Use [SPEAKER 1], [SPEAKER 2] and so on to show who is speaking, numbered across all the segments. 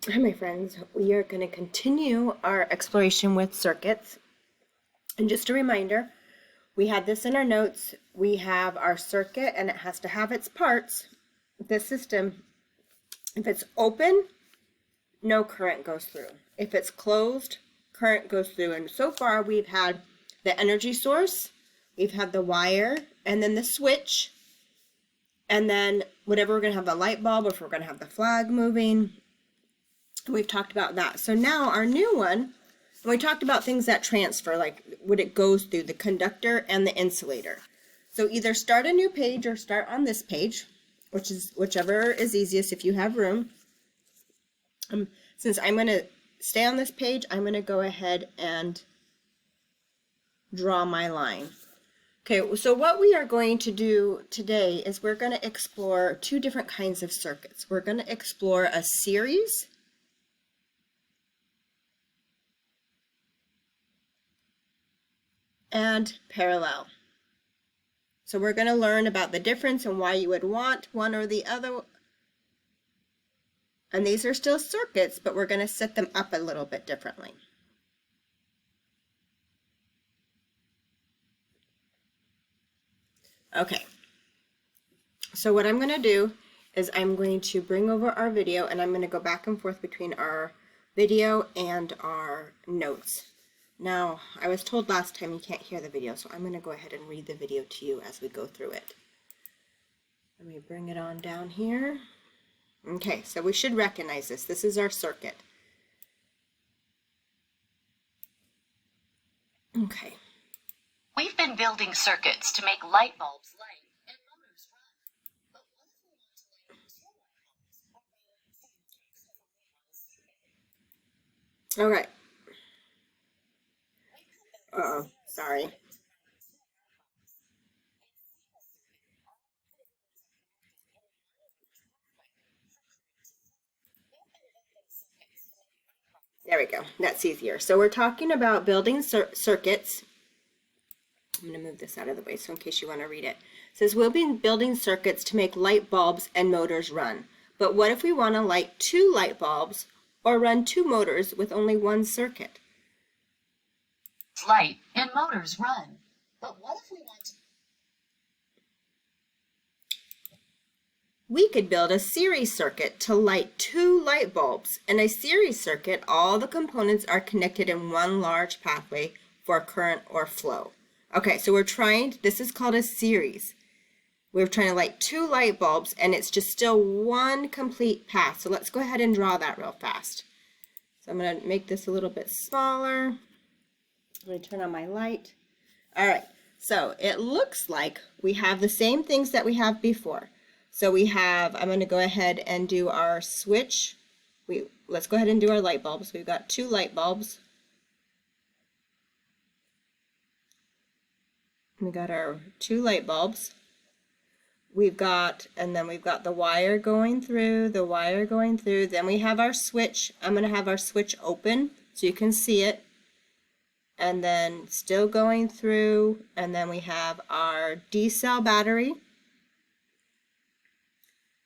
[SPEAKER 1] Hi, my friends. We are going to continue our exploration with circuits. And just a reminder, we had this in our notes. We have our circuit and it has to have its parts. This system, if it's open, no current goes through. If it's closed, current goes through. And so far we've had the energy source, we've had the wire, and then the switch, and then whatever we're going to have the light bulb, if we're going to have the flag moving. We've talked about that. So now our new one, we talked about things that transfer, like what it goes through, the conductor and the insulator. So either start a new page or start on this page, whichever is easiest if you have room. Since I'm going to stay on this page, I'm going to go ahead and draw my line. Okay, so what we are going to do today is we're going to explore two different kinds of circuits. We're going to explore a series and parallel. So we're going to learn about the difference and why you would want one or the other. And these are still circuits, but we're going to set them up a little bit differently. Okay, so what I'm going to do is I'm going to bring over our video and I'm going to go back and forth between our video and our notes. Now, I was told last time you can't hear the video, so I'm going to go ahead and read the video to you as we go through it. Let me bring it on down here. Okay, so we should recognize this. This is our circuit. Okay.
[SPEAKER 2] We've been building circuits to make light bulbs light and motors run. But what if we want to light two light bulbs?
[SPEAKER 1] All right. Uh-oh, sorry. There we go. That's easier. So we're talking about building circuits. I'm going to move this out of the way so in case you want to read it. It says we'll be building circuits to make light bulbs and motors run. But what if we want to light two light bulbs or run two motors with only one circuit?
[SPEAKER 2] Light and motors run. But what if we want to?
[SPEAKER 1] We could build a series circuit to light two light bulbs. In a series circuit, all the components are connected in one large pathway for current or flow. Okay, so this is called a series. We're trying to light two light bulbs and it's just still one complete path. So let's go ahead and draw that real fast. So I'm going to make this a little bit smaller. I'm going to turn on my light. All right, so it looks like we have the same things that we have before. So I'm going to go ahead and do our switch. Let's go ahead and do our light bulbs. We've got two light bulbs. We got our two light bulbs. And then we've got the wire going through, then we have our switch. I'm going to have our switch open so you can see it. And then still going through, and then we have our D-cell battery.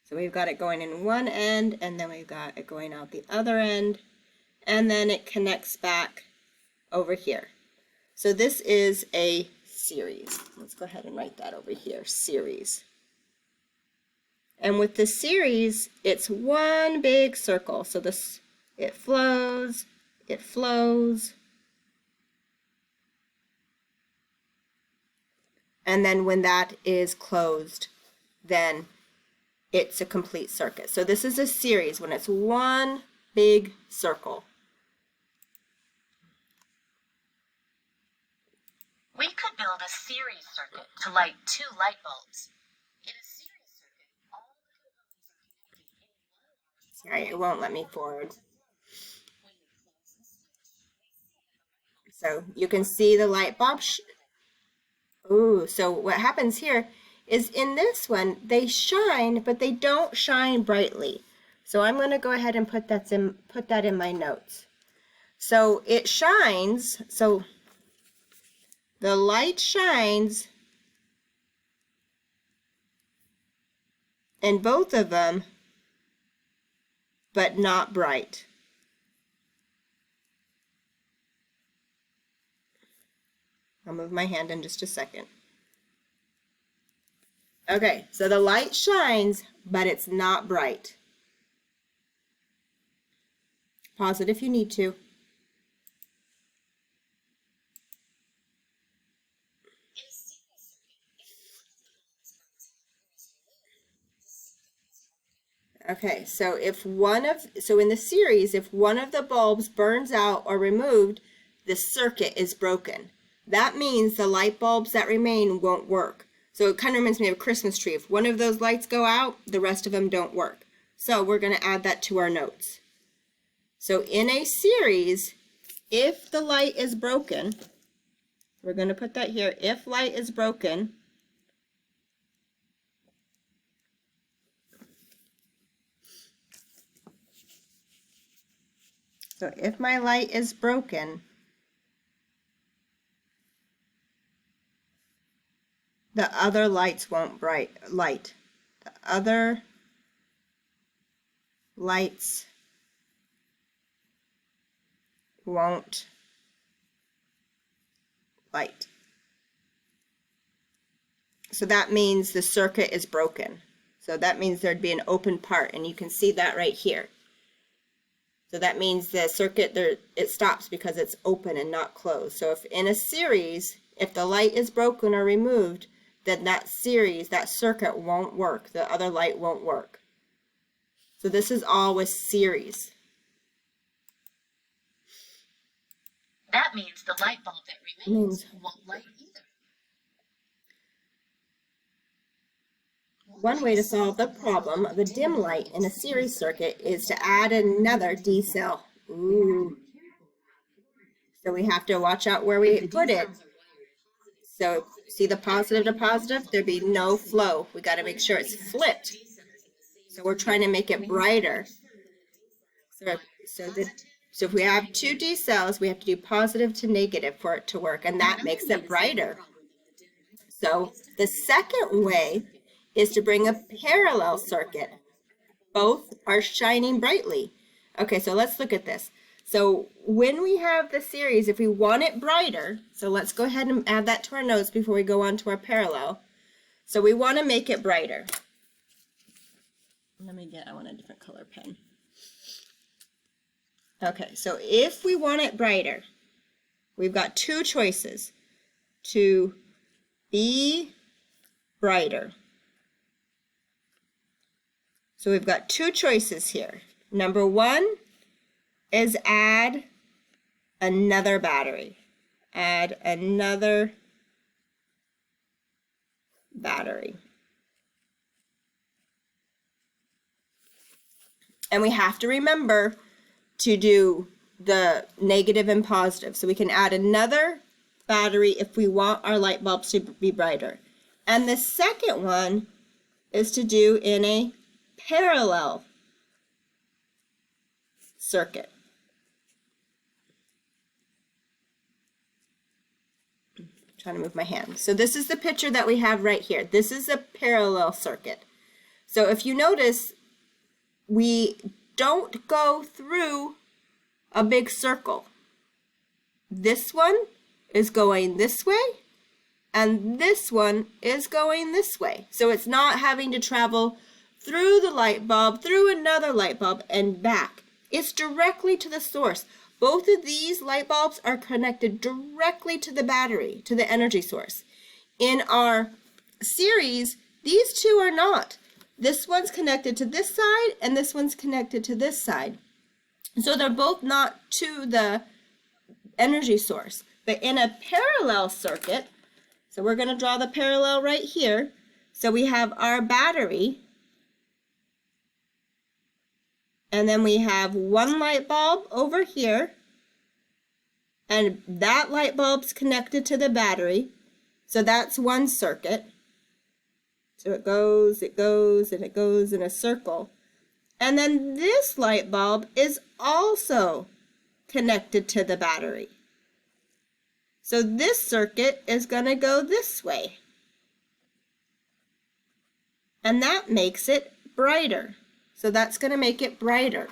[SPEAKER 1] So we've got it going in one end, and then we've got it going out the other end, and then it connects back over here. So this is a series. Let's go ahead and write that over here, series. And with the series, it's one big circle. So it flows. And then when that is closed, then it's a complete circuit. So this is a series when it's one big circle.
[SPEAKER 2] We could build a series circuit to light two light bulbs. In a series circuit, all the components are connected in one large.
[SPEAKER 1] Sorry, it won't let me forward. So you can see the light bulb. Ooh, so what happens here is in this one, they shine, but they don't shine brightly. So I'm going to go ahead and put that in my notes. So it shines, so the light shines in both of them, but not bright. I'll move my hand in just a second. Okay, so the light shines, but it's not bright. Pause it if you need to. Okay, so in the series, if one of the bulbs burns out or removed, the circuit is broken. That means the light bulbs that remain won't work. So it kind of reminds me of a Christmas tree. If one of those lights go out, the rest of them don't work. So we're going to add that to our notes. So in a series, if the light is broken, we're going to put that here. If light is broken, so if my light is broken, the other lights won't light. The other lights won't light. So that means the circuit is broken. So that means there'd be an open part, and you can see that right here. So that means the circuit there, it stops because it's open and not closed. So if in a series, if the light is broken or removed, then that circuit won't work. The other light won't work. So this is all with series.
[SPEAKER 2] That means the light bulb that remains won't light either.
[SPEAKER 1] One way to solve the problem of the dim light in a series circuit is to add another D cell. Ooh. So we have to watch out where we put it. So see the positive to positive? There'd be no flow. We got to make sure it's flipped. So we're trying to make it brighter. So if we have two D cells, we have to do positive to negative for it to work, and that makes it brighter. So the second way is to bring a parallel circuit. Both are shining brightly. Okay, so let's look at this. So when we have the series, if we want it brighter, so let's go ahead and add that to our notes before we go on to our parallel. So we want to make it brighter. I want a different color pen. Okay, so if we want it brighter, we've got two choices. To be brighter. So we've got two choices here. Number one is add another battery. Add another battery. And we have to remember to do the negative and positive. So we can add another battery if we want our light bulbs to be brighter. And the second one is to do in a parallel circuit. I'm trying to move my hand. So this is the picture that we have right here. This is a parallel circuit. So if you notice, we don't go through a big circle. This one is going this way, and this one is going this way. So it's not having to travel through the light bulb, through another light bulb, and back. It's directly to the source. Both of these light bulbs are connected directly to the battery, to the energy source. In our series, these two are not. This one's connected to this side, and this one's connected to this side. So they're both not to the energy source. But in a parallel circuit, so we're going to draw the parallel right here. So we have our battery, and then we have one light bulb over here, and that light bulb's connected to the battery. So that's one circuit. So it goes, and it goes in a circle. And then this light bulb is also connected to the battery. So this circuit is going to go this way. And that makes it brighter. So that's going to make it brighter.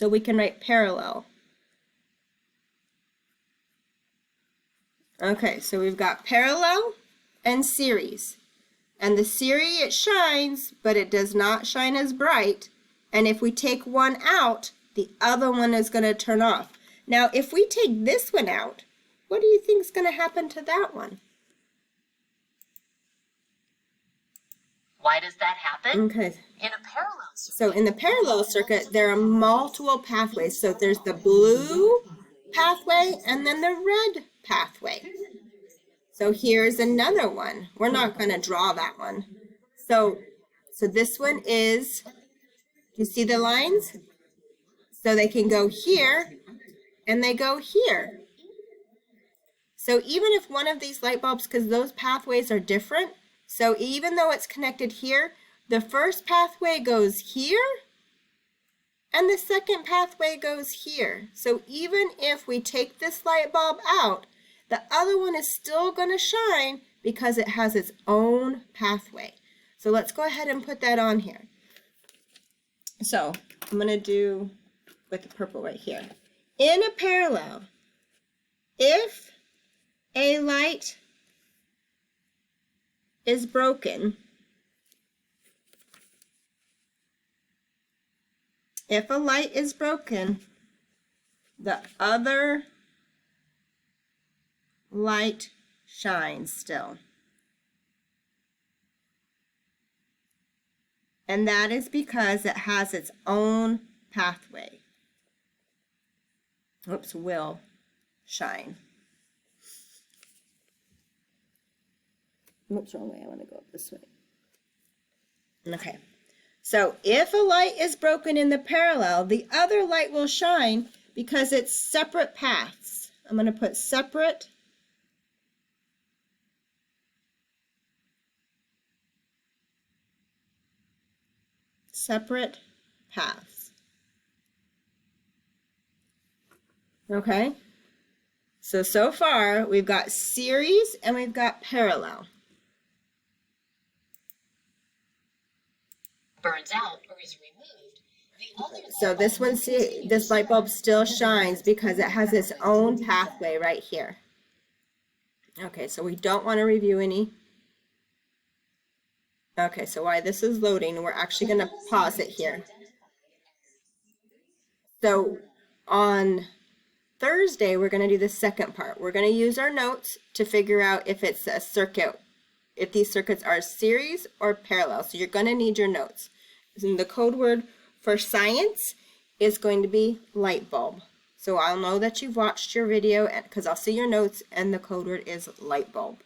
[SPEAKER 1] So we can write parallel. Okay, so we've got parallel and series. And the series, it shines, but it does not shine as bright. And if we take one out, the other one is going to turn off. Now, if we take this one out, what do you think is going to happen to that one?
[SPEAKER 2] Why does that happen?
[SPEAKER 1] Okay.
[SPEAKER 2] In a parallel circuit.
[SPEAKER 1] So in the parallel circuit, there are multiple pathways. So there's the blue pathway and then the red pathway. So here's another one. We're not going to draw that one. So this one is, do you see the lines? So they can go here and they go here. So even if one of these light bulbs, because those pathways are different, so even though it's connected here, the first pathway goes here and the second pathway goes here. So even if we take this light bulb out, the other one is still going to shine because it has its own pathway. So let's go ahead and put that on here. So I'm going to do with the purple right here. In a parallel, if a light is broken, the other light shines still. And that is because it has its own pathway. Oops, will shine. Oops, wrong way. I want to go up this way. Okay. So if a light is broken in the parallel, the other light will shine because it's separate paths. I'm going to put separate paths. Okay? So far we've got series and we've got parallel.
[SPEAKER 2] Burns out or is removed. The other
[SPEAKER 1] So this one, see, this light bulb still shines because it has its own pathway right here. Okay, so we don't want to review any. Okay, so while this is loading, we're actually going to pause it here. So on Thursday, we're going to do the second part. We're going to use our notes to figure out if it's a circuit, if these circuits are series or parallel. So you're going to need your notes. And the code word for science is going to be light bulb. So I'll know that you've watched your video because I'll see your notes and the code word is light bulb.